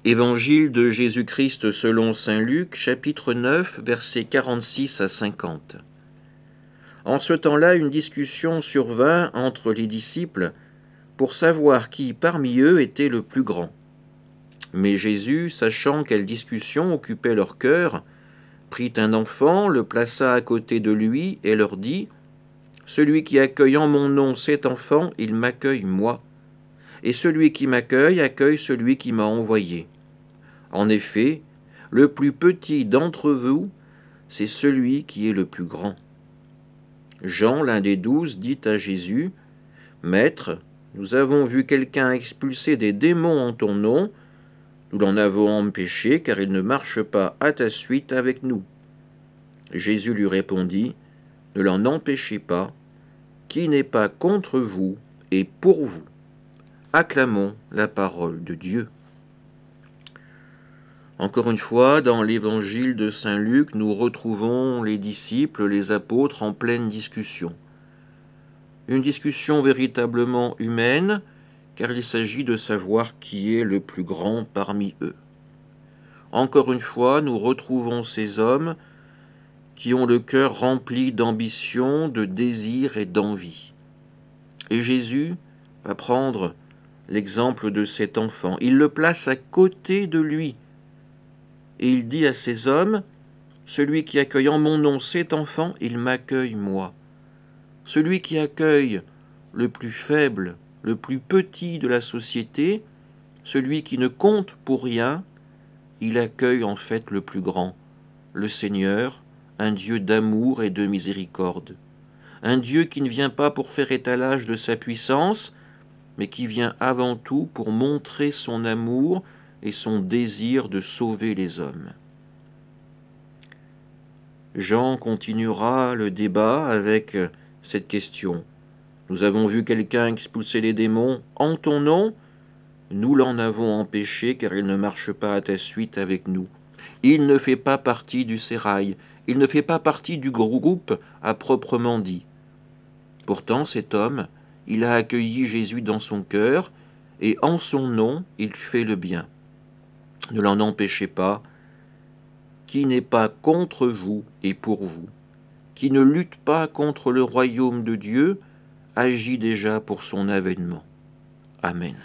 Évangile de Jésus-Christ selon saint Luc, chapitre 9, versets 46 à 50. En ce temps-là, une discussion survint entre les disciples pour savoir qui parmi eux était le plus grand. Mais Jésus, sachant quelle discussion occupait leur cœur, prit un enfant, le plaça à côté de lui et leur dit : « Celui qui accueille en mon nom cet enfant, il m'accueille moi. Et celui qui m'accueille, accueille celui qui m'a envoyé. En effet, le plus petit d'entre vous, c'est celui qui est le plus grand. » Jean, l'un des 12, dit à Jésus : « Maître, nous avons vu quelqu'un expulser des démons en ton nom. Nous l'en avons empêché, car il ne marche pas à ta suite avec nous. » Jésus lui répondit : « Ne l'en empêchez pas. Qui n'est pas contre vous est pour vous. » Acclamons la parole de Dieu. Encore une fois, dans l'évangile de saint Luc, nous retrouvons les disciples, les apôtres en pleine discussion. Une discussion véritablement humaine, car il s'agit de savoir qui est le plus grand parmi eux. Encore une fois, nous retrouvons ces hommes qui ont le cœur rempli d'ambition, de désir et d'envie. Et Jésus va prendre l'exemple de cet enfant. Il le place à côté de lui. Et il dit à ces hommes : « Celui qui accueille en mon nom cet enfant, il m'accueille moi. » Celui qui accueille le plus faible, le plus petit de la société, celui qui ne compte pour rien, il accueille en fait le plus grand, le Seigneur, un Dieu d'amour et de miséricorde. Un Dieu qui ne vient pas pour faire étalage de sa puissance, mais qui vient avant tout pour montrer son amour et son désir de sauver les hommes. Jean continuera le débat avec cette question. Nous avons vu quelqu'un expulser les démons en ton nom. Nous l'en avons empêché, car il ne marche pas à ta suite avec nous. Il ne fait pas partie du sérail. Il ne fait pas partie du groupe à proprement dit. Pourtant, cet homme, il a accueilli Jésus dans son cœur, et en son nom, il fait le bien. Ne l'en empêchez pas. Qui n'est pas contre vous et pour vous, qui ne lutte pas contre le royaume de Dieu, agit déjà pour son avènement. Amen.